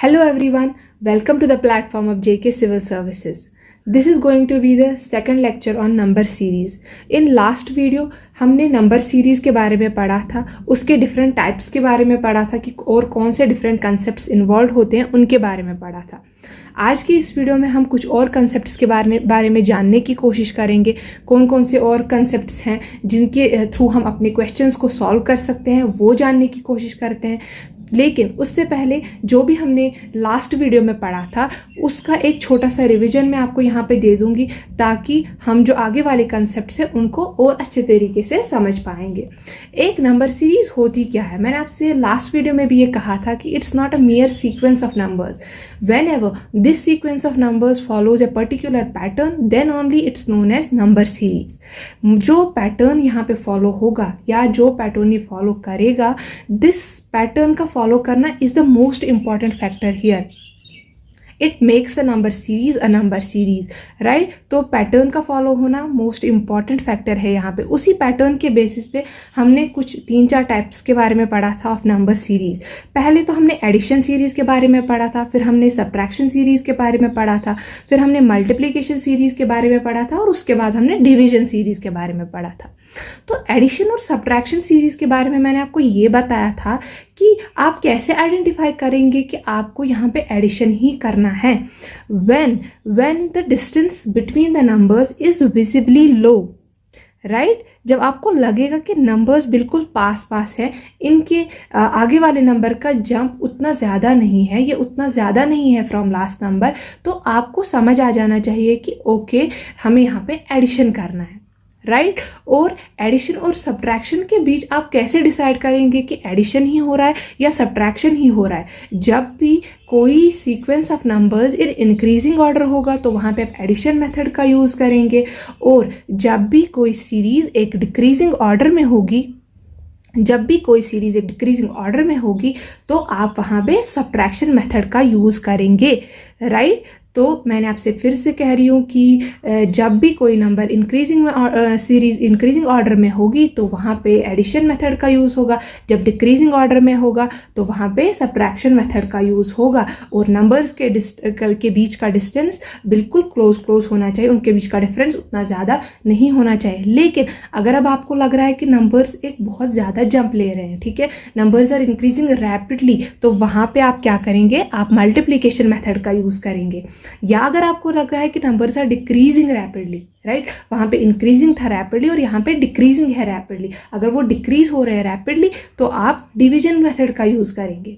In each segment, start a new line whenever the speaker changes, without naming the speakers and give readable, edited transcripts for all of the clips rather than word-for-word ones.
Hello everyone, welcome to the platform of JK Civil Services. This is going to be the second lecture on number series. In last video हमने number series के बारे में पढ़ा था, उसके different types के बारे में पढ़ा था कि और कौन से डिफरेंट कंसेप्ट्स इन्वॉल्व होते हैं उनके बारे में पढ़ा था। आज की इस वीडियो में हम कुछ और कंसेप्ट्स के बारे में जानने की कोशिश करेंगे। कौन कौन से और कंसेप्ट्स हैं जिनके थ्रू हम अपने क्वेश्चंस को सॉल्व कर सकते हैं वो जानने की कोशिश करते हैं। लेकिन उससे पहले जो भी हमने लास्ट वीडियो में पढ़ा था उसका एक छोटा सा रिवीजन मैं आपको यहाँ पे दे दूंगी ताकि हम जो आगे वाले कंसेप्ट्स हैं उनको और अच्छे तरीके से समझ पाएंगे। एक नंबर सीरीज होती क्या है, मैंने आपसे लास्ट वीडियो में भी ये कहा था कि it's not a mere sequence of numbers. Whenever this sequence of numbers follows a particular pattern then only it's known as number series. जो पैटर्न यहाँ पे फॉलो होगा या जो पैटर्न ये फॉलो करेगा, दिस पैटर्न का फॉलो करना is the most important factor here. It makes a number series a number series, right. तो पैटर्न का फॉलो होना मोस्ट इंपॉर्टेंट फैक्टर है यहाँ पे। उसी पैटर्न के बेसिस पे हमने कुछ 3-4 टाइप्स के बारे में पढ़ा था ऑफ नंबर सीरीज। पहले तो हमने एडिशन सीरीज के बारे में पढ़ा था, फिर हमने सब्ट्रैक्शन सीरीज के बारे में पढ़ा था, फिर हमने मल्टीप्लिकेशन सीरीज के बारे में पढ़ा था और उसके बाद हमने डिवीजन सीरीज के बारे में पढ़ा था। तो एडिशन और सब्ट्रैक्शन सीरीज के बारे में मैंने आपको ये बताया था कि आप कैसे आइडेंटिफाई करेंगे कि आपको यहाँ पे एडिशन ही करना है। when the distance between the numbers is visibly low, right. जब आपको लगेगा कि नंबर्स बिल्कुल पास पास है, इनके आगे वाले नंबर का जंप उतना ज़्यादा नहीं है, ये उतना ज़्यादा नहीं है फ्रॉम लास्ट नंबर, तो आपको समझ आ जाना चाहिए कि ओके हमें यहाँ पे एडिशन करना है, राइट। और एडिशन और सब्ट्रैक्शन के बीच आप कैसे डिसाइड करेंगे कि एडिशन ही हो रहा है या सब्ट्रैक्शन ही हो रहा है। जब भी कोई sequence of numbers in increasing order होगा तो वहाँ पे आप एडिशन मेथड का यूज़ करेंगे, और जब भी कोई सीरीज एक डिक्रीजिंग ऑर्डर में होगी तो आप वहाँ पे सब्ट्रैक्शन मेथड का यूज़ करेंगे, राइट। तो मैंने आपसे फिर से कह रही हूँ कि जब भी कोई नंबर सीरीज इंक्रीजिंग ऑर्डर में होगी तो वहाँ पे एडिशन मेथड का यूज़ होगा, जब डिक्रीजिंग ऑर्डर में होगा तो वहाँ पे सब्ट्रैक्शन मेथड का यूज़ होगा। और नंबर्स के बीच का डिस्टेंस बिल्कुल क्लोज होना चाहिए, उनके बीच का डिफरेंस उतना ज़्यादा नहीं होना चाहिए। लेकिन अगर अब आपको लग रहा है कि नंबर्स एक बहुत ज़्यादा जंप ले रहे हैं, ठीक है, नंबर्स आर इंक्रीजिंग रैपिडली, तो वहाँ पे आप क्या करेंगे, आप मल्टीप्लिकेशन मेथड का यूज़ करेंगे। या अगर आपको लग रहा है कि numbers are decreasing rapidly, right, वहां पे इंक्रीजिंग था रैपिडली और यहाँ पे डिक्रीजिंग है रैपिडली, अगर वो डिक्रीज हो रहे हैं रैपिडली तो आप डिवीजन मेथड का यूज करेंगे,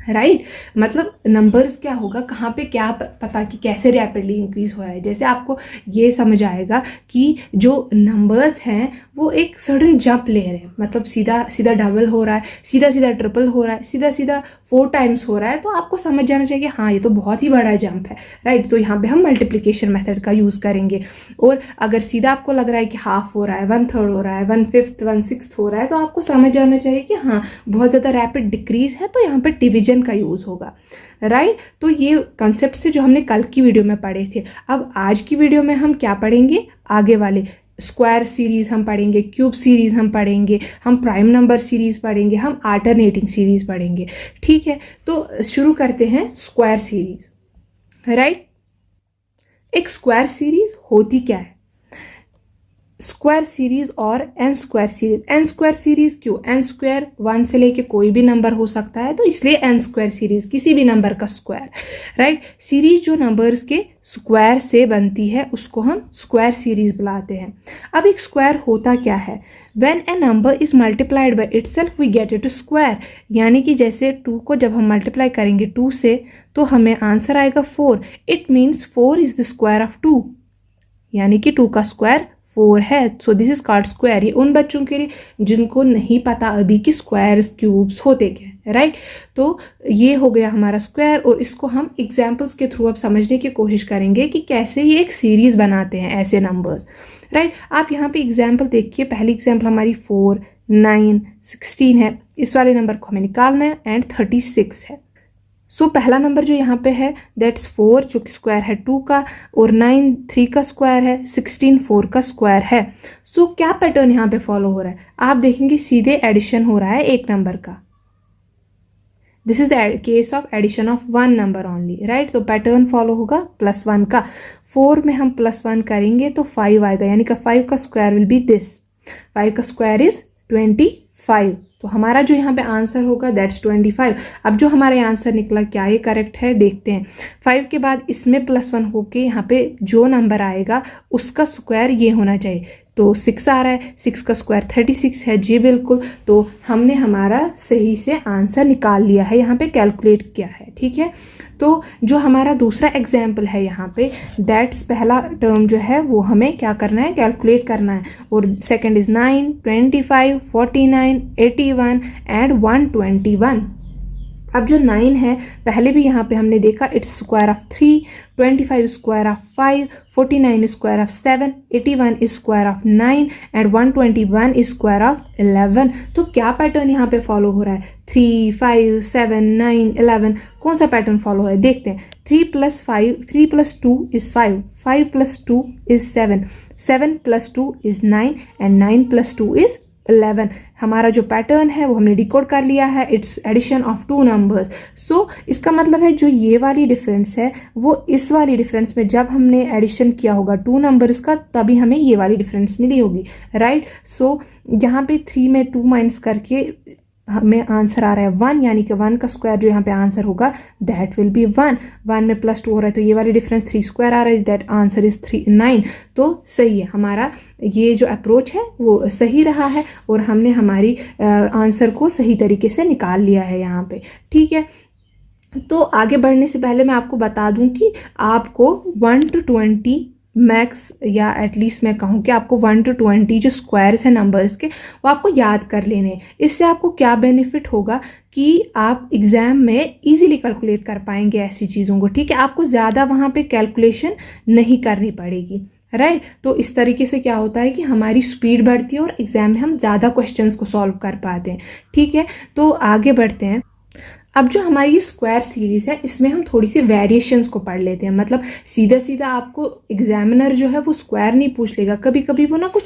राइट। मतलब नंबर्स क्या होगा, कहाँ पे क्या पता कि कैसे रैपिडली इंक्रीज हो रहा है। जैसे आपको ये समझ आएगा कि जो नंबर्स हैं वो एक सडन जंप ले रहे हैं, मतलब सीधा सीधा डबल हो रहा है, सीधा सीधा ट्रिपल हो रहा है, सीधा सीधा 4 टाइम्स हो रहा है, तो आपको समझ जाना चाहिए हाँ ये तो बहुत ही बड़ा जंप है, राइट। तो यहाँ पे हम मल्टीप्लिकेशन मेथड का यूज करेंगे। और अगर सीधा आपको लग रहा है कि हाफ हो रहा है, 1/3 हो रहा है, 1/5 1/6 हो रहा है, तो आपको समझ जाना चाहिए कि हाँ बहुत ज़्यादा रैपिड डिक्रीज है, तो यहाँ पे डिवीजन का यूज होगा, राइट। तो ये कॉन्सेप्ट थे जो हमने कल की वीडियो में पढ़े थे। अब आज की वीडियो में हम क्या पढ़ेंगे, आगे वाले स्क्वायर सीरीज हम पढ़ेंगे, क्यूब सीरीज हम पढ़ेंगे, हम प्राइम नंबर सीरीज पढ़ेंगे, हम अल्टरनेटिंग सीरीज पढ़ेंगे, ठीक है। तो शुरू करते हैं स्क्वायर सीरीज, राइट। एक स्क्वायर सीरीज होती क्या है, स्क्वायर सीरीज और n square series. N square series क्यों, एन स्क्वायर 1 से लेके कोई भी नंबर हो सकता है, तो इसलिए एन स्क्वायर सीरीज किसी भी नंबर का स्क्वायर, राइट। सीरीज जो नंबर्स के स्क्वायर से बनती है उसको हम स्क्वायर सीरीज बुलाते हैं। अब एक स्क्वायर होता क्या है, when a number is multiplied by itself we get it square, यानी कि जैसे 2 को जब हम मल्टीप्लाई करेंगे 2 से तो हमें आंसर आएगा 4। It means 4 is the square of 2, यानी कि 2 का स्क्वायर 4 है। So this is called square. ये उन बच्चों के लिए जिनको नहीं पता अभी कि स्क्वायर्स क्यूब्स होते क्या है, राइट। तो ये हो गया हमारा स्क्वायर, और इसको हम एग्जाम्पल्स के थ्रू अब समझने की कोशिश करेंगे कि कैसे ये एक सीरीज बनाते हैं ऐसे नंबर्स, राइट। आप यहाँ पे एग्जाम्पल देखिए, पहली एग्जाम्पल हमारी 4, 9, 16 है, इस वाले नंबर को हमें निकालना है, एंड 36 है। सो पहला नंबर जो यहाँ पे है दैट्स 4 जो कि स्क्वायर है 2 का, और 9 3 का स्क्वायर है, 16 4 का स्क्वायर है। सो क्या पैटर्न यहाँ पे फॉलो हो रहा है, आप देखेंगे सीधे एडिशन हो रहा है एक नंबर का, this is the case of addition of one number only, right. तो पैटर्न फॉलो होगा +1 का। 4 में हम +1 करेंगे तो 5 आएगा, यानी कि 5 का स्क्वायर विल बी दिस, 5 का स्क्वायर इज 25। तो हमारा जो यहाँ पे आंसर होगा दैट्स 25। अब जो हमारा आंसर निकला क्या ये करेक्ट है, देखते हैं। 5 के बाद इसमें +1 होके यहाँ पे जो नंबर आएगा उसका स्क्वायर ये होना चाहिए, तो 6 आ रहा है। 6 का स्क्वायर 36 है, जी बिल्कुल। तो हमने हमारा सही से आंसर निकाल लिया है, यहाँ पे कैलकुलेट किया है, ठीक है। तो जो हमारा दूसरा एग्जाम्पल है यहाँ पे, दैट्स पहला टर्म जो है वो हमें क्या करना है, कैलकुलेट करना है। और सेकंड इज 9, 25, 49, 81 एंड 121। अब जो 9 है पहले भी यहाँ पे हमने देखा its square of 3, 25 square of 5, 49 square of 7, 81 square of 9 and 121 square of 11। तो क्या पैटर्न यहाँ पे फॉलो हो रहा है, 3, 5, 7, 9, 11, कौन सा पैटर्न फॉलो हो रहा है देखते हैं। 3 + 2 is 5, 5 + 2 is 7, 7 + 2 is 9 and 9 + 2 is 11। हमारा जो पैटर्न है वो हमने डिकोड कर लिया है, इट्स एडिशन ऑफ 2 नंबर्स। सो इसका मतलब है जो ये वाली डिफरेंस है वो इस वाली डिफरेंस में जब हमने एडिशन किया होगा 2 नंबर्स का तभी हमें ये वाली डिफरेंस मिली होगी, राइट। सो यहाँ पे 3 में 2 माइनस करके हमें आंसर आ रहा है 1, यानी कि 1 का स्क्वायर जो यहाँ पे आंसर होगा दैट विल बी 1। 1 में +2 हो रहा है तो ये वाली डिफरेंस 3 स्क्वायर आ रहा है, दैट आंसर इज 9। तो सही है, हमारा ये जो अप्रोच है वो सही रहा है और हमने हमारी आंसर को सही तरीके से निकाल लिया है यहाँ पे, ठीक है। तो आगे बढ़ने से पहले मैं आपको बता दूं कि आपको 1 to 20 मैक्स, या एटलीस्ट मैं कहूँ कि आपको 1 to 20 जो स्क्वायर्स हैं नंबर्स के वो आपको याद कर लेने हैं। इससे आपको क्या बेनिफिट होगा कि आप एग्जाम में इजीली कैलकुलेट कर पाएंगे ऐसी चीज़ों को, ठीक है। आपको ज़्यादा वहाँ पे कैलकुलेशन नहीं करनी पड़ेगी, राइट। तो इस तरीके से क्या होता है कि हमारी स्पीड बढ़ती है और एग्जाम में हम ज़्यादा क्वेश्चंस को सॉल्व कर पाते हैं, ठीक है। तो आगे बढ़ते हैं। अब जो हमारी ये स्क्वायर सीरीज है इसमें हम थोड़ी सी वेरिएशंस को पढ़ लेते हैं। मतलब सीधा सीधा आपको एग्जामिनर जो है वो स्क्वायर नहीं पूछ लेगा, कभी कभी वो ना कुछ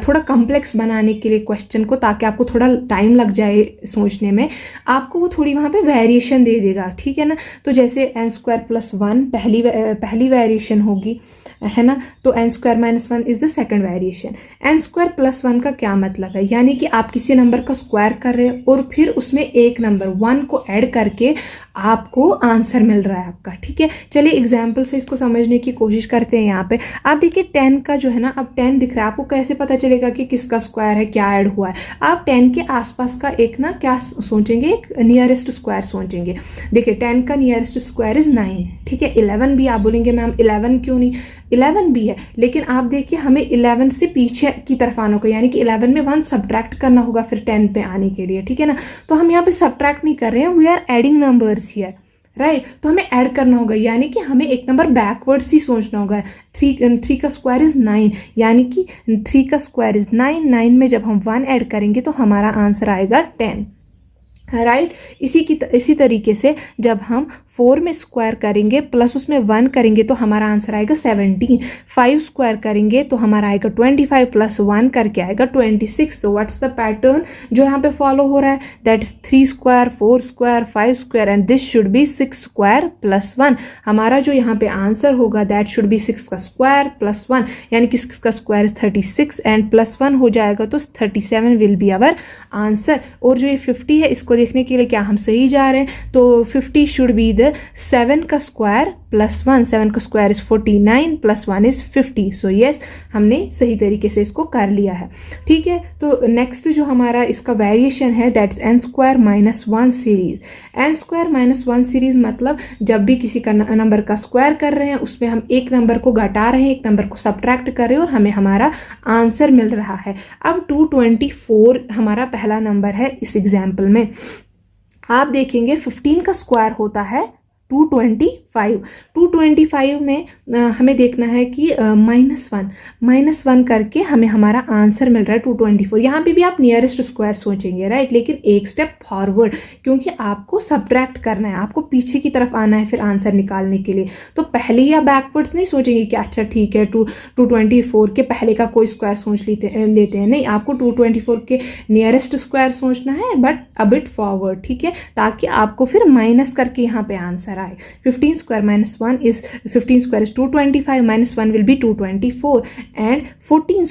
थोड़ा कॉम्प्लेक्स बनाने के लिए क्वेश्चन को, ताकि आपको थोड़ा टाइम लग जाए सोचने में, आपको वो थोड़ी वहाँ पे वेरिएशन दे देगा, ठीक है ना। तो जैसे n² + 1 पहली वेरिएशन होगी, है ना। तो n² - 1 is the second variation. n² + 1 का क्या मतलब है, यानी कि आप किसी नंबर का स्क्वायर कर रहे हैं और फिर उसमें एक नंबर 1 को ऐड करके आपको आंसर मिल रहा है आपका, ठीक है। चलिए एग्जाम्पल से इसको समझने की कोशिश करते हैं। यहाँ पे आप देखिए 10 का जो है ना, अब 10 दिख रहा है आपको, कैसे पता चलेगा कि किसका स्क्वायर है, क्या ऐड हुआ है। आप 10 के आसपास का एक ना क्या सोचेंगे, एक नियरेस्ट स्क्वायर सोचेंगे। देखिए 10 का नियरेस्ट स्क्वायर इज 9, ठीक है। 11 भी आप बोलेंगे मैम 11 क्यों नहीं, 11 भी है, लेकिन आप देखिए हमें 11 से पीछे की तरफ आना होगा, यानी कि 11 में 1 सब्ट्रैक्ट करना होगा फिर 10 पे आने के लिए, ठीक है ना। तो हम यहाँ पे सब्ट्रैक्ट नहीं कर रहे हैं, we are adding numbers here, right. तो हमें ऐड करना होगा, यानी कि हमें एक नंबर बैकवर्ड्स ही सोचना होगा। 3 का स्क्वायर इज 9, यानी कि 3 का स्क्वायर इज 9। 9 में जब हम 1 ऐड करेंगे तो हमारा आंसर आएगा 10, राइट। इसी तरीके से जब हम 4 में स्क्वायर करेंगे प्लस उसमें 1 करेंगे तो हमारा आंसर आएगा 17। 5 स्क्वायर करेंगे तो हमारा आएगा 25 प्लस 1 करके आएगा 26। तो व्हाट्स द पैटर्न जो यहाँ पे फॉलो हो रहा है, that is 3 square, 4 square, 5 square and this should be 6 square plus 1। हमारा जो यहाँ पे आंसर होगा दैट शुड बी 6 का स्क्वायर प्लस 1, यानी कि 6 का स्क्वायर इज 36 एंड प्लस 1 हो जाएगा तो 37 विल बी आवर आंसर। और जो ये 50 है इसको देखने के लिए क्या हम सही जा रहे हैं, तो 50 शुड बी द 7 का स्क्वायर प्लस 1। 7 का square is 49 plus 1 is 50। So yes, हमने सही तरीके से इसको कर लिया है, ठीक है। तो नेक्स्ट जो हमारा इसका वेरिएशन है that's n² - 1 series. n² - 1 series मतलब जब भी किसी का नंबर का स्क्वायर कर रहे हैं उसमें हम एक नंबर को घटा रहे हैं, एक नंबर को सब्ट्रैक्ट कर रहे हैं और हमें हमारा आंसर मिल रहा है। अब 224 हमारा पहला नंबर है इस एग्जाम्पल में। आप देखेंगे 15 का स्क्वायर होता है 225, 225। 225 में हमें देखना है कि -1 करके हमें हमारा आंसर मिल रहा है 224। यहाँ पे भी आप नियरेस्ट स्क्वायर सोचेंगे, राइट, लेकिन एक स्टेप फॉरवर्ड, क्योंकि आपको सब्ट्रैक्ट करना है, आपको पीछे की तरफ आना है फिर आंसर निकालने के लिए। तो पहले ही आप बैकवर्ड्स नहीं सोचेंगे कि अच्छा ठीक है 224 के पहले का कोई स्क्वायर सोच लेते हैं, नहीं, आपको 224 के नियरेस्ट स्क्वायर सोचना है, बट अ बिट फॉरवर्ड, ठीक है, ताकि आपको फिर माइनस करके यहाँ पे आंसर आए। 15 square minus 1 is 15 square is 225, -1 will be 224, and 14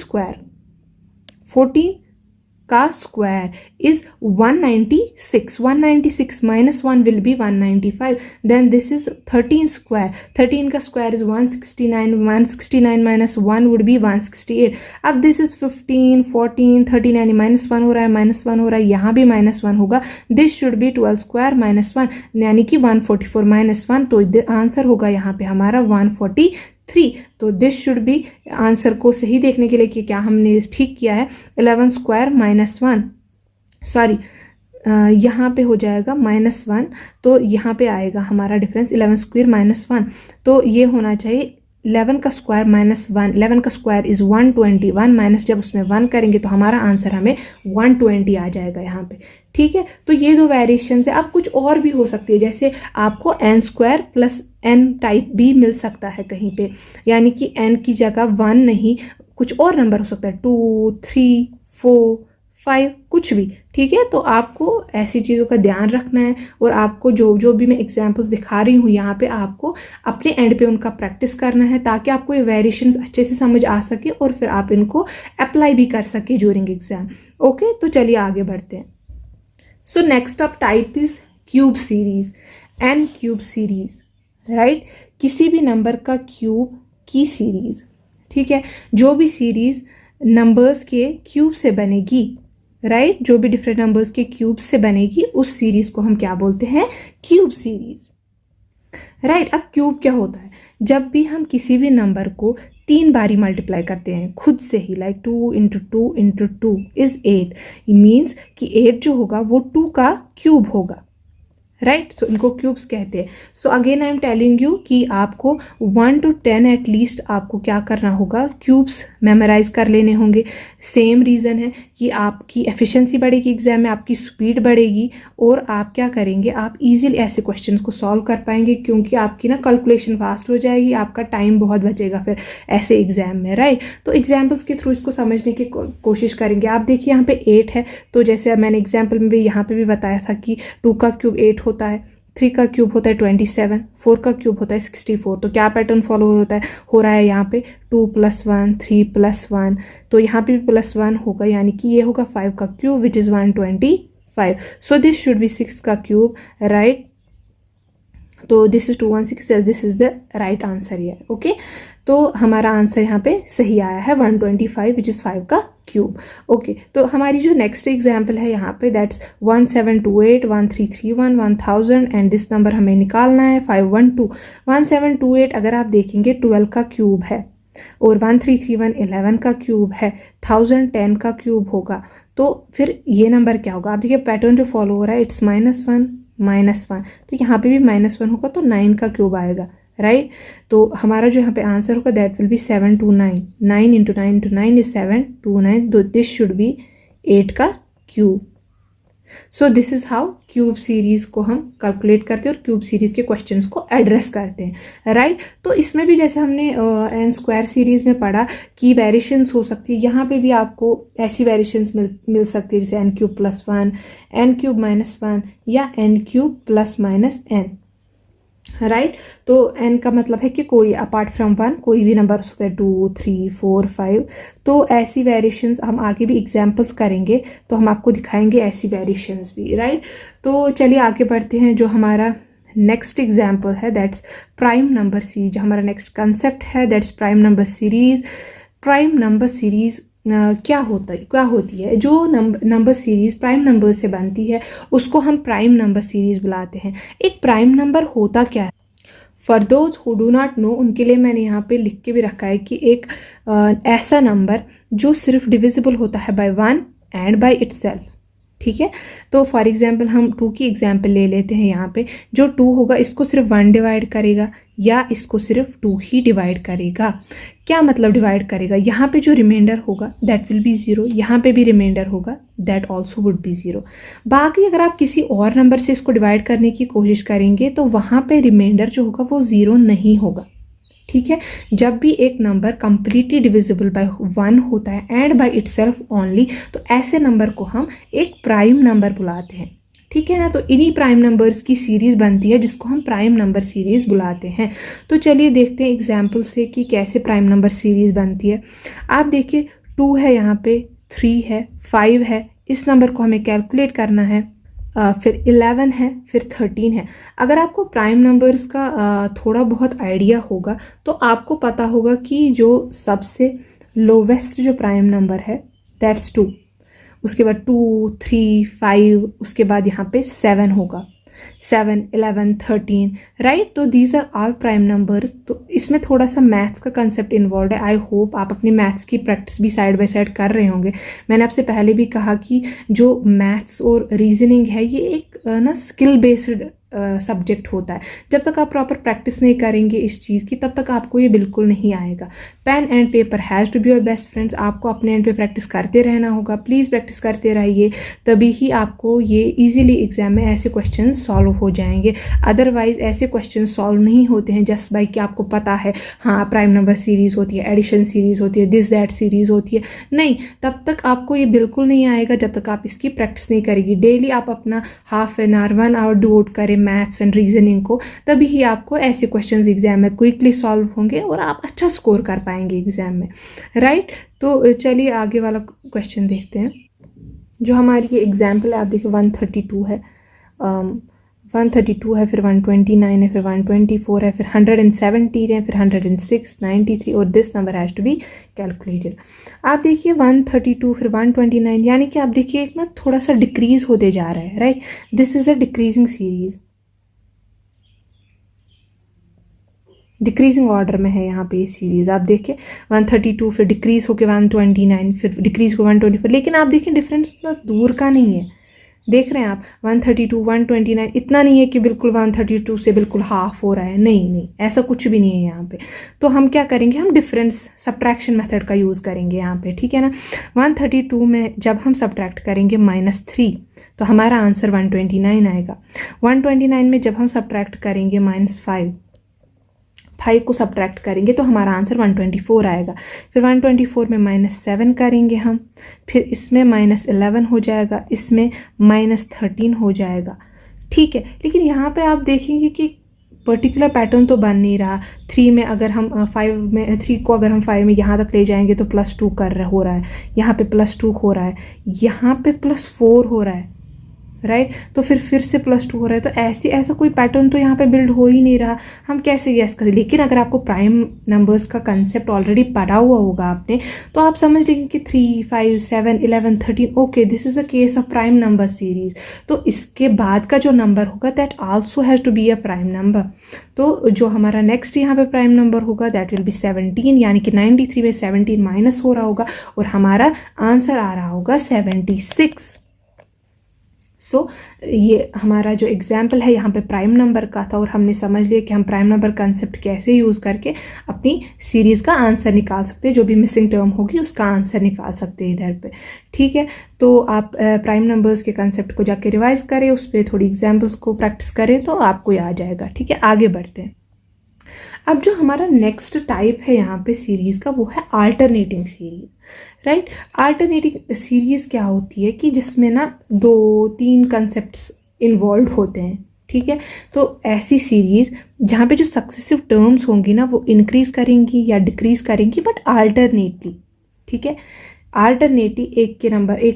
का square is 196। 196 -1 will be 195. Then this is 13 square. 13 का स्क्वायर इज 169. 169 -1 would be 168. अब this is 15, 14, 13 यानी -1 हो रहा है, -1 हो रहा है, यहाँ भी -1 होगा। This should be 12 square -1 यानी कि 144 -1, तो आंसर होगा यहाँ पे हमारा 143। तो दिस शुड बी, आंसर को सही देखने के लिए कि क्या हमने ठीक किया है, 11 स्क्वायर -1, सॉरी यहाँ पे हो जाएगा -1, तो यहाँ पे आएगा हमारा डिफरेंस 11 स्क्वायर -1, तो ये होना चाहिए 11 का स्क्वायर -1। 11 का स्क्वायर इज 121 माइनस जब उसमें 1 करेंगे तो हमारा आंसर हमें 120 आ जाएगा यहाँ पे, ठीक है। तो ये दो वेरिएशन है। अब कुछ और भी हो सकती है, जैसे आपको n square plus n type भी मिल सकता है कहीं पे, यानी कि n की जगह 1 नहीं कुछ और नंबर हो सकता है, 2, 3, 4, 5 कुछ भी, ठीक है। तो आपको ऐसी चीज़ों का ध्यान रखना है, और आपको जो भी मैं एग्जांपल्स दिखा रही हूँ यहाँ पे आपको अपने एंड पे उनका प्रैक्टिस करना है, ताकि आपको ये वेरिएशंस अच्छे से समझ आ सके और फिर आप इनको अप्लाई भी कर सके ड्यूरिंग एग्जाम। ओके, तो चलिए आगे बढ़ते हैं। So next up type is cube series, n cube series, right, किसी भी नंबर का क्यूब की सीरीज, ठीक है। जो भी सीरीज नंबर्स के क्यूब से बनेगी, राइट, जो भी डिफरेंट नंबर्स के क्यूब से बनेगी उस सीरीज को हम क्या बोलते हैं, क्यूब सीरीज, राइट। अब क्यूब क्या होता है, जब भी हम किसी भी नंबर को 3 बारी मल्टीप्लाई करते हैं खुद से ही, लाइक 2 × 2 × 2 इज 8, मीन्स कि 8 जो होगा वो 2 का क्यूब होगा, राइट। सो इनको क्यूब्स कहते हैं। So again I am telling you कि आपको 1 to 10 एटलीस्ट आपको क्या करना होगा, क्यूब्स मेमोराइज कर लेने होंगे। सेम रीज़न है कि आपकी एफिशिएंसी बढ़ेगी एग्जाम में, आपकी स्पीड बढ़ेगी, और आप क्या करेंगे, आप इजीली ऐसे क्वेश्चंस को सॉल्व कर पाएंगे, क्योंकि आपकी ना कैलकुलेशन फास्ट हो जाएगी, आपका टाइम बहुत बचेगा फिर ऐसे एग्जाम में, राइट। तो एग्जाम्पल्स के थ्रू इसको समझने की कोशिश करेंगे। आप देखिए यहाँ पे 8 है, तो जैसे मैंने एग्जाम्पल में भी यहाँ पे भी बताया था कि 2 का क्यूब 8 होता है, 3 का क्यूब होता है 27, 4 का क्यूब होता है 64। तो क्या पैटर्न फॉलो हो रहा है यहाँ पे, 2 + 1, 3 + 1, तो यहाँ पे भी +1 होगा, यानी कि ये होगा 5 का cube which is 125। So this should be 6 का क्यूब, राइट। तो this is 216, this is the right answer here, okay. तो हमारा आंसर यहाँ पे सही आया है 125 विच इज़ 5 का क्यूब, ओके। तो हमारी जो नेक्स्ट एग्जाम्पल है यहाँ पे, दैट्स 1728, 1331, 1000, एंड दिस नंबर हमें निकालना है 512। 1728 अगर आप देखेंगे 12 का क्यूब है, और 1331 11 का क्यूब है, 1000 10 का क्यूब होगा, तो फिर ये नंबर क्या होगा, आप देखिए पैटर्न जो फॉलो हो रहा है, इट्स -1 -1, तो यहाँ पे भी -1 होगा, तो 9 का क्यूब आएगा, राइट। तो हमारा जो यहाँ पे आंसर होगा दैट विल बी 729। 9 × 9 × 9 इज 729, तो दिस शुड बी 8 का cube. So this is how cube series को हम कैलकुलेट करते हैं और क्यूब सीरीज के क्वेश्चंस को एड्रेस करते हैं, राइट। तो इसमें भी जैसे हमने n स्क्वायर सीरीज में पढ़ा कि वेरिएशंस हो सकती है, यहाँ पे भी आपको ऐसी वेरिएशंस मिल सकती है, जैसे n³ + 1, n³ -1, या n³ ± n, राइट। तो n का मतलब है कि कोई अपार्ट फ्रॉम 1 कोई भी नंबर हो सकता है, 2, 3, 4, 5। तो ऐसी वेरिएशंस हम आगे भी एग्जांपल्स करेंगे, तो हम आपको दिखाएंगे ऐसी वेरिएशंस भी, राइट। तो चलिए आगे बढ़ते हैं। जो हमारा नेक्स्ट एग्जांपल है दैट्स प्राइम नंबर सीरीज, हमारा नेक्स्ट कंसेप्ट है that's prime number series. Prime number series क्या होती है, जो नंबर सीरीज प्राइम नंबर से बनती है उसको हम प्राइम नंबर सीरीज बुलाते हैं। एक प्राइम नंबर होता क्या है, for those who do not know, उनके लिए मैंने यहाँ पे लिख के भी रखा है कि एक ऐसा नंबर जो सिर्फ डिविजिबल होता है बाय 1 एंड बाय इटसेल्फ, ठीक है। तो फॉर एग्जांपल हम 2 की एग्जांपल ले लेते हैं। यहाँ पे जो 2 होगा इसको सिर्फ 1 डिवाइड करेगा या इसको सिर्फ 2 ही डिवाइड करेगा। क्या मतलब डिवाइड करेगा? यहाँ पे जो रिमाइंडर होगा दैट विल बी 0, यहाँ पे भी रिमाइंडर होगा दैट ऑल्सो वुड बी 0। बाकी अगर आप किसी और नंबर से इसको डिवाइड करने की कोशिश करेंगे तो वहाँ पे रिमाइंडर जो होगा वो 0 नहीं होगा। ठीक है। जब भी एक नंबर कंप्लीटली डिविजिबल बाय 1 होता है एंड बाय इटसेल्फ ओनली, तो ऐसे नंबर को हम एक प्राइम नंबर बुलाते हैं। ठीक है ना। तो इन्हीं प्राइम नंबर्स की सीरीज बनती है जिसको हम प्राइम नंबर सीरीज बुलाते हैं। तो चलिए देखते हैं एग्जाम्पल से कि कैसे प्राइम नंबर सीरीज बनती है। आप देखिए 2 है, यहाँ पे 3 है, 5 है, इस नंबर को हमें कैलकुलेट करना है। फिर 11 है, फिर 13 है। अगर आपको प्राइम नंबर्स का थोड़ा बहुत आइडिया होगा तो आपको पता होगा कि जो सबसे लोवेस्ट जो प्राइम नंबर है दैट्स 2, उसके बाद 2, 3, 5, उसके बाद यहाँ पे 7 होगा, 7, 11, 13, राइट। तो these are all prime numbers. तो इसमें थोड़ा सा मैथ्स का कंसेप्ट इन्वॉल्व है। आई होप आप अपनी मैथ्स की प्रैक्टिस भी साइड बाय साइड कर रहे होंगे। मैंने आपसे पहले भी कहा कि जो मैथ्स और रीजनिंग है ये एक ना स्किल बेस्ड सब्जेक्ट होता है। जब तक आप प्रॉपर प्रैक्टिस नहीं करेंगे इस चीज़ की तब तक आपको ये बिल्कुल नहीं आएगा। Pen and paper has to be your best friends. आपको अपने एंड पे प्रैक्टिस करते रहना होगा। प्लीज़ प्रैक्टिस करते रहिए, तभी ही आपको ये इजीली एग्जाम में ऐसे क्वेश्चन सॉल्व हो जाएंगे। अदरवाइज ऐसे क्वेश्चन सॉल्व नहीं होते हैं जस्ट बाई कि आपको पता है हाँ प्राइम नंबर सीरीज़ होती है, एडिशन सीरीज़ होती है, दिस दैट सीरीज़ होती है। नहीं, तब तक आपको ये बिल्कुल नहीं आएगा जब तक आप इसकी प्रैक्टिस नहीं करेंगे। डेली आप अपना half an hour 1 hour devote करें मैथ्स एंड रीजनिंग को, तभी ही आपको ऐसे क्वेश्चंस एग्जाम में क्विकली सॉल्व होंगे और आप अच्छा स्कोर कर पाएंगे एग्जाम में, राइट। तो चलिए आगे वाला क्वेश्चन देखते हैं। जो हमारी ये एग्जाम्पल है आप देखिए 132 है, 132 है, फिर 129 है, फिर 124 है, फिर 117 है, फिर 106, 93 और this number has to be calculated. आप देखिए 132 फिर 129, यानी कि आप देखिए एक ना थोड़ा सा डिक्रीज होते जा रहा है, right. This is a decreasing series, decreasing order में है यहाँ पे ये सीरीज। आप देखिए 132 फिर डिक्रीज होके 129, फिर डिक्रीज को 124, लेकिन आप देखिए डिफरेंस तो दूर का नहीं है। देख रहे हैं आप 132, 129, इतना नहीं है कि बिल्कुल 132 से बिल्कुल हाफ हो रहा है, नहीं नहीं, ऐसा कुछ भी नहीं है यहाँ पे। तो हम क्या करेंगे, हम डिफरेंस सब्ट्रैक्शन मेथड का यूज़ करेंगे यहाँ पे, ठीक है ना। 132 में जब हम सब्ट्रैक्ट करेंगे -3 तो हमारा आंसर 129 आएगा। 129 में जब हम सब्ट्रैक्ट करेंगे -5 को सब्ट्रैक्ट करेंगे तो हमारा आंसर 124 आएगा। फिर 124 में -7 करेंगे हम, फिर इसमें -11 हो जाएगा, इसमें -13 हो जाएगा, ठीक है। लेकिन यहाँ पे आप देखेंगे कि पर्टिकुलर पैटर्न तो बन नहीं रहा। 3 में अगर हम 3 को अगर हम 5 में यहाँ तक ले जाएंगे तो +2 हो रहा है, यहाँ पे +2 हो रहा है, यहाँ पे +4 हो रहा है, राइट। तो फिर से +2 हो रहा है। तो ऐसा कोई पैटर्न तो यहाँ पे बिल्ड हो ही नहीं रहा, हम कैसे गैस करें। लेकिन अगर आपको प्राइम नंबर्स का कंसेप्ट ऑलरेडी पढ़ा हुआ होगा आपने, तो आप समझ लेंगे कि 3, 5, 7, 11, 13, okay this is a case of prime number series. तो इसके बाद का जो नंबर होगा that also has to be a prime number. तो जो हमारा नेक्स्ट यहाँ पे प्राइम नंबर होगा दैट विल बी 17, यानी कि 93 में 17 माइनस हो रहा होगा और हमारा आंसर आ रहा होगा 76। सो ये हमारा जो एग्जाम्पल है यहाँ पे प्राइम नंबर का था और हमने समझ लिया कि हम प्राइम नंबर कंसेप्ट कैसे यूज़ करके अपनी सीरीज़ का आंसर निकाल सकते हैं। जो भी मिसिंग टर्म होगी उसका आंसर निकाल सकते हैं इधर पे, ठीक है। तो आप प्राइम नंबर्स के कंसेप्ट को जाके रिवाइज करें, उस पर थोड़ी एग्जाम्पल्स को प्रैक्टिस करें तो आपको याद आ जाएगा, ठीक है। आगे बढ़ते हैं। अब जो हमारा नेक्स्ट टाइप है यहाँ पे सीरीज़ का वो है alternating series, right. Alternating series क्या होती है कि जिसमें ना 2-3 कंसेप्ट्स इन्वॉल्व होते हैं, ठीक है। तो ऐसी सीरीज़ जहाँ पे जो सक्सेसिव टर्म्स होंगी ना वो इंक्रीज करेंगी या डिक्रीज करेंगी, बट अल्टरनेटली, ठीक है। अल्टरनेटली एक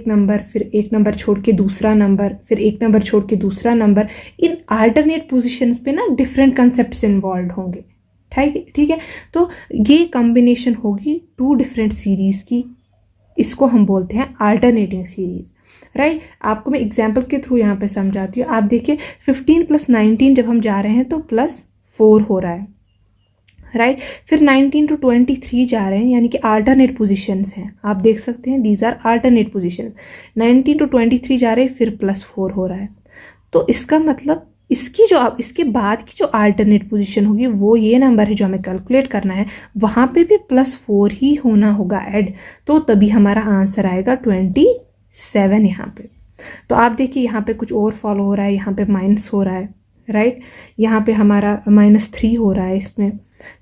नंबर फिर एक नंबर छोड़ के दूसरा नंबर, फिर एक नंबर छोड़ के दूसरा नंबर, इन अल्टरनेट पोजिशंस पे ना डिफरेंट कंसेप्ट्स इन्वॉल्व होंगे, ठीक है। तो ये कॉम्बिनेशन होगी 2 डिफरेंट सीरीज़ की, इसको हम बोलते हैं अल्टरनेटिंग सीरीज, राइट। आपको मैं एग्जाम्पल के थ्रू यहाँ पे समझाती हूँ। आप देखिए 15 + 19 जब हम जा रहे हैं तो +4 हो रहा है, राइट। फिर 19 to 23 जा रहे हैं, यानी कि अल्टरनेट पोजीशंस हैं, आप देख सकते हैं these are alternate positions. 19 to 23 जा रहे हैं, फिर +4 हो रहा है। तो इसका मतलब इसके बाद की जो अल्टरनेट पोजीशन होगी वो ये नंबर है जो हमें कैलकुलेट करना है, वहाँ पे भी +4 ही होना होगा ऐड, तो तभी हमारा आंसर आएगा 27 यहाँ पे। तो आप देखिए यहाँ पे कुछ और फॉलो हो रहा है, यहाँ पे माइनस हो रहा है, राइट। यहाँ पे हमारा -3 हो रहा है इसमें,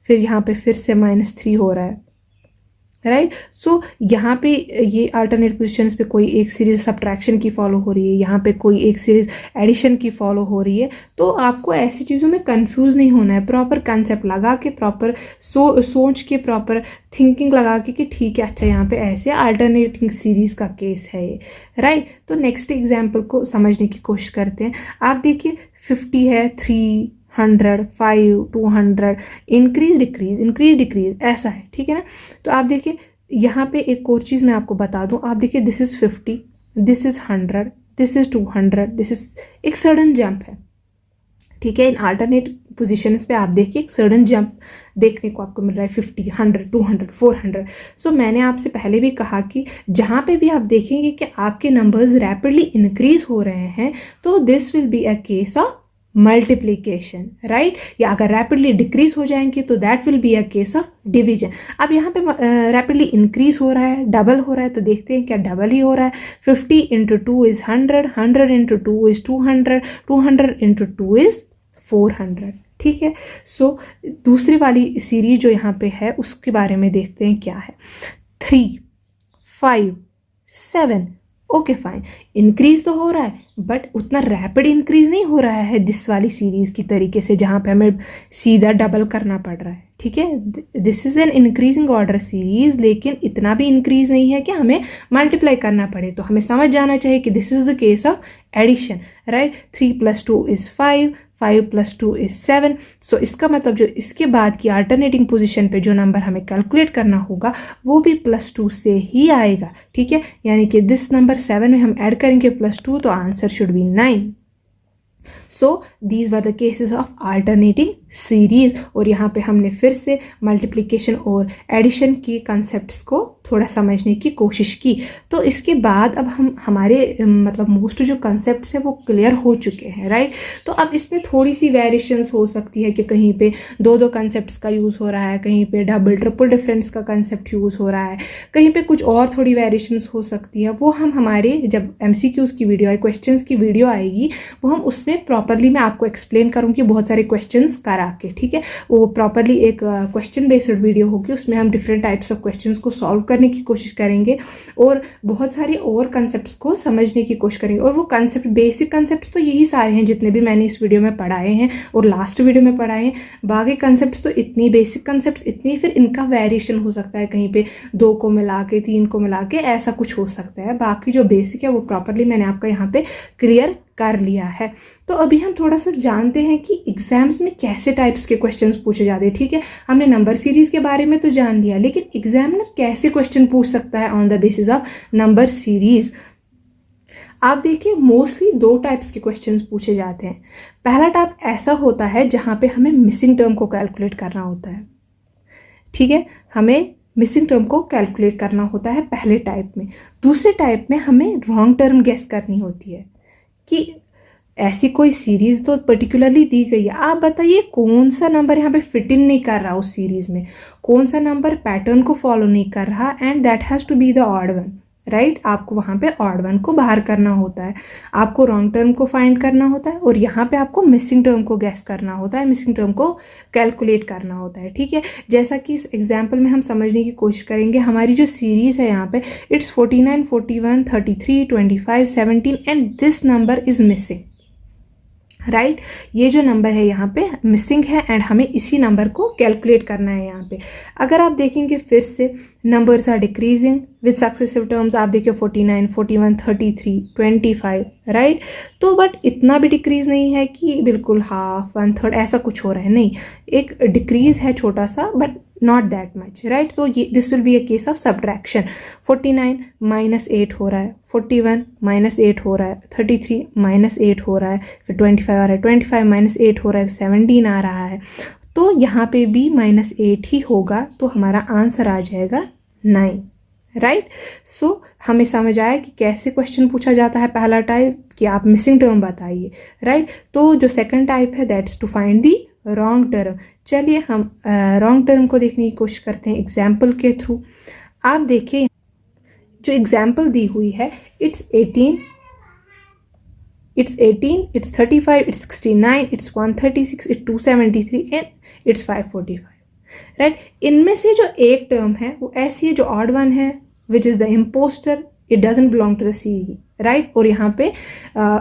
फिर यहाँ पे फिर से -3 हो रहा है, राइट। सो यहाँ पे ये अल्टरनेट पोजीशंस पे कोई एक सीरीज सब्ट्रैक्शन की फॉलो हो रही है, यहाँ पे कोई एक सीरीज एडिशन की फॉलो हो रही है। तो आपको ऐसी चीज़ों में कंफ्यूज नहीं होना है, प्रॉपर कंसेप्ट लगा के, प्रॉपर सोच के, प्रॉपर थिंकिंग लगा के कि ठीक है अच्छा यहाँ पे ऐसे अल्टरनेटिंग सीरीज का केस है ये, राइट। तो नेक्स्ट एग्जाम्पल को समझने की कोशिश करते हैं। आप देखिए 50 है, 300, 5, 200, इंक्रीज डिक्रीज ऐसा है, ठीक है ना। तो आप देखिए यहाँ पे एक और चीज़ मैं आपको बता दूँ, आप देखिए this is 50, this is 100, this is 200, this is एक सडन जंप है, ठीक है। इन अल्टरनेट पोजीशंस पे आप देखिए एक सडन जंप देखने को आपको मिल रहा है, 50, 100, 200, 400। सो मैंने आपसे पहले भी कहा कि जहाँ पे भी आप देखेंगे कि आपके नंबर्स रैपिडली इंक्रीज हो रहे हैं, तो this will be a case of multiplication, right. या अगर रैपिडली डिक्रीज हो जाएंगे तो that will be a case of division. अब यहाँ पे रैपिडली इंक्रीज हो रहा है, डबल हो रहा है, तो देखते हैं क्या डबल ही हो रहा है। 50 × 2 इज 100, 100 × 2 इज 200, 200 × 2 इज 400, ठीक है। सो दूसरी वाली सीरीज जो यहाँ पे है उसके बारे में देखते हैं क्या है। 3, 5, 7, ओके फाइन, इंक्रीज तो हो रहा है बट उतना रैपिड इंक्रीज नहीं हो रहा है दिस वाली सीरीज की तरीके से, जहाँ पे हमें सीधा डबल करना पड़ रहा है, ठीक है। This is an increasing order series, लेकिन इतना भी इंक्रीज नहीं है कि हमें मल्टीप्लाई करना पड़े। तो हमें समझ जाना चाहिए कि this is the case of addition, right. 3 + 2 is 5, 5 + 2 is 7। So इसका मतलब जो इसके बाद की अल्टरनेटिंग पोजीशन पे जो नंबर हमें कैलकुलेट करना होगा वो भी +2 से ही आएगा, ठीक है। यानी कि दिस नंबर 7 में हम ऐड करेंगे +2, तो answer should be 9। So these were the cases of alternating series. और यहाँ पे हमने फिर से मल्टीप्लिकेशन और एडिशन की कंसेप्ट्स को थोड़ा समझने की कोशिश की। तो इसके बाद अब हम हमारे मतलब मोस्ट जो कंसेप्ट्स हैं वो क्लियर हो चुके हैं, राइट। तो अब इसमें थोड़ी सी वेरिएशंस हो सकती है कि कहीं पे दो कंसेप्ट्स का यूज़ हो रहा है, कहीं पे डबल ट्रिपल डिफरेंस का कंसेप्ट यूज़ हो रहा है, कहीं पे कुछ और थोड़ी वेरिएशंस हो सकती है। वो हम हमारे जब MCQs की वीडियो आए, क्वेश्चंस की वीडियो आएगी, वो हम उसमें प्रॉपरली मैं आपको एक्सप्लेन करूँगी बहुत सारे क्वेश्चंस करा के, ठीक है। वो प्रॉपरली एक क्वेश्चन बेस्ड वीडियो होगी, उसमें हम डिफरेंट टाइप्स ऑफ क्वेश्चंस को सॉल्व करने की कोशिश करेंगे और बहुत सारे और कंसेप्ट्स को समझने की कोशिश करेंगे। और वो कंसेप्ट, बेसिक कंसेप्ट्स तो यही सारे हैं जितने भी मैंने इस वीडियो में पढ़ाए हैं और लास्ट वीडियो में पढ़ाए हैं। बाकी कंसेप्ट्स तो इतनी बेसिक कंसेप्ट्स इतनी, फिर इनका वेरिएशन हो सकता है, कहीं पे 2 को मिला के 3 को मिला के ऐसा कुछ हो सकता है। बाकी जो बेसिक है वो प्रॉपरली मैंने आपका यहाँ पे क्लियर कर लिया है। तो अभी हम थोड़ा सा जानते हैं कि एग्जाम्स में कैसे टाइप्स के क्वेश्चंस पूछे जाते हैं, ठीक है। हमने नंबर सीरीज के बारे में तो जान लिया, लेकिन एग्जामिनर कैसे क्वेश्चन पूछ सकता है on the basis of number series. आप देखिए मोस्टली 2 टाइप्स के क्वेश्चंस पूछे जाते हैं। पहला टाइप ऐसा होता है जहाँ पे हमें मिसिंग टर्म को कैलकुलेट करना होता है, ठीक है। हमें मिसिंग टर्म को कैलकुलेट करना होता है पहले टाइप में। दूसरे टाइप में हमें रॉन्ग टर्म गेस करनी होती है कि ऐसी कोई सीरीज तो पर्टिकुलरली दी गई है, आप बताइए कौन सा नंबर यहाँ पे फिट इन नहीं कर रहा उस सीरीज में, कौन सा नंबर पैटर्न को फॉलो नहीं कर रहा, and that has to be the odd one, right. आपको वहाँ पे ऑड वन को बाहर करना होता है, आपको रॉन्ग टर्म को फाइंड करना होता है, और यहाँ पे आपको मिसिंग टर्म को गेस करना होता है, मिसिंग टर्म को कैलकुलेट करना होता है, ठीक है। जैसा कि इस एग्जाम्पल में हम समझने की कोशिश करेंगे, हमारी जो सीरीज है यहाँ पे it's 49, 41, 33, 25, 17 and this number is missing, right. ये जो नंबर है यहाँ पे मिसिंग है एंड हमें इसी नंबर को कैलकुलेट करना है यहाँ पे। अगर आप देखेंगे फिर से numbers are decreasing with successive terms, आप देखिए 49, 41, 33, 25, राइट। तो बट इतना भी डिक्रीज नहीं है कि बिल्कुल हाफ 1/3 ऐसा कुछ हो रहा है, नहीं, एक डिक्रीज है छोटा सा but not that much, right. तो ये this will be a case of subtraction. 49 -8 हो रहा है, 41 -8 हो रहा है, 33 -8 हो रहा है, फिर 25 आ रहा है, 25 -8 हो रहा है, 17 आ रहा है। तो यहाँ पे भी -8 ही होगा, तो हमारा आंसर आ जाएगा 9, राइट। सो हमें समझ आया कि कैसे क्वेश्चन पूछा जाता है। पहला टाइप कि आप मिसिंग टर्म बताइए, राइट। तो जो सेकंड टाइप है that's to find the wrong term. चलिए हम रॉन्ग टर्म को देखने की कोशिश करते हैं एग्जाम्पल के थ्रू। आप देखिए जो एग्जाम्पल दी हुई है, it's 18, it's 35, it's 69, it's 136, it's 273 and it's 545, right. इनमें से जो एक टर्म है वो ऐसी है जो ऑड वन है, which is the impostor, it doesn't belong to the series, right. और यहाँ पे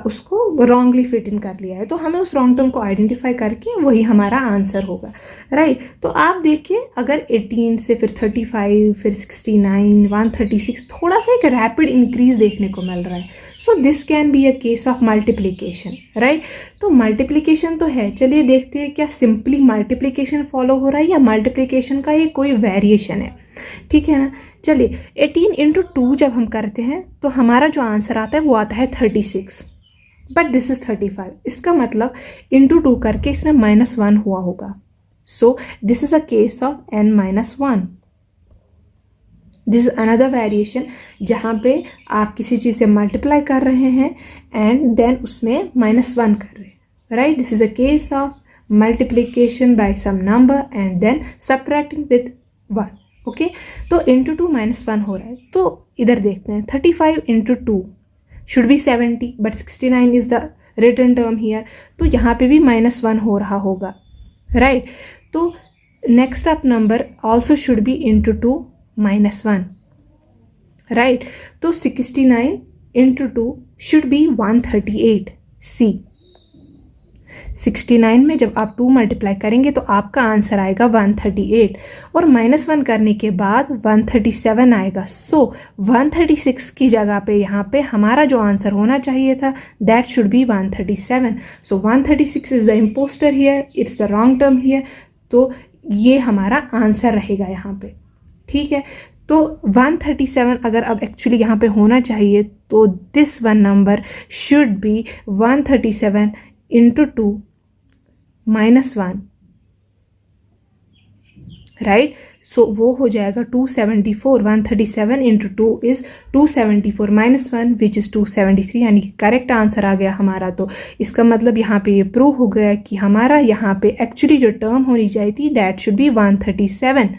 उसको रॉन्गली फिट इन कर लिया है, तो हमें उस रॉन्ग टर्म को आइडेंटिफाई करके वही हमारा आंसर होगा, राइट। तो आप देखिए अगर 18 से फिर 35 फिर 69 136 थोड़ा सा एक रैपिड इंक्रीज देखने को मिल रहा है, so this can be a case of multiplication, right. तो मल्टीप्लीकेशन तो है, चलिए देखते हैं क्या सिंपली मल्टीप्लीकेशन फॉलो हो रहा है या मल्टीप्लीकेशन का ये कोई वेरिएशन है, ठीक है ना। चलिए 18 × 2 जब हम करते हैं तो हमारा जो आंसर आता है वो आता है 36, बट दिस इज 35। इसका मतलब × 2 करके इसमें -1 हुआ होगा, so this is a case of n-1। This is another variation जहाँ पे आप किसी चीज़ से मल्टीप्लाई कर रहे हैं एंड देन उसमें -1 कर रहे हैं, right. This is a case of multiplication by some number and then subtracting with 1, okay. तो × 2 -1 हो रहा है, तो इधर देखते हैं 35 × 2 should be 70, but 69 is the return term here, तो यहाँ पे भी -1 हो रहा होगा, राइट। तो next up number also should be × 2 -1, right. तो 69 × 2 शुड बी 138, सी। 69 में जब आप 2 मल्टीप्लाई करेंगे तो आपका आंसर आएगा 138, और -1 करने के बाद 137 आएगा, सो 136 की जगह पे यहाँ पे हमारा जो आंसर होना चाहिए था that should be 137। So 136 is the impostor here, it's the wrong term here, तो ये हमारा आंसर रहेगा यहाँ पे, ठीक है। तो 137 अगर अब एक्चुअली यहाँ पे होना चाहिए तो this one number should be 137 × 2 -1, right. So वो हो जाएगा 274। 137 × 2 इज 274 -1 विच इज़ 273, यानी कि करेक्ट आंसर आ गया हमारा। तो इसका मतलब यहाँ पे ये प्रूव हो गया कि हमारा यहाँ पे एक्चुअली जो टर्म होनी चाहिए थी दैट शुड बी 137,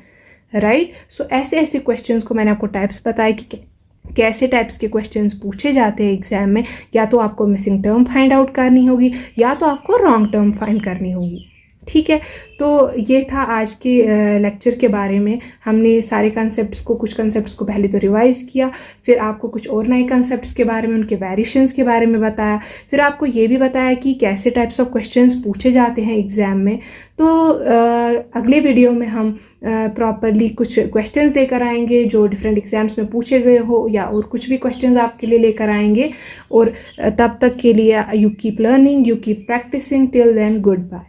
राइट। सो ऐसे ऐसे क्वेश्चंस को मैंने आपको टाइप्स बताए कि कैसे टाइप्स के क्वेश्चंस पूछे जाते हैं एग्जाम में। या तो आपको मिसिंग टर्म फाइंड आउट करनी होगी या तो आपको रॉन्ग टर्म फाइंड करनी होगी, ठीक है। तो ये था आज के लेक्चर के बारे में। हमने सारे कंसेप्ट्स को, कुछ कंसेप्ट्स को पहले तो रिवाइज़ किया, फिर आपको कुछ और नए कंसेप्ट्स के बारे में, उनके वेरिएशंस के बारे में बताया, फिर आपको ये भी बताया कि कैसे टाइप्स ऑफ क्वेश्चंस पूछे जाते हैं एग्ज़ाम में। तो अगले वीडियो में हम प्रॉपरली कुछ क्वेश्चंस लेकर आएंगे जो डिफरेंट एग्जाम्स में पूछे गए हो, या और कुछ भी क्वेश्चंस आपके लिए लेकर आएंगे। और तब तक के लिए you keep learning, you keep practicing, till then good bye.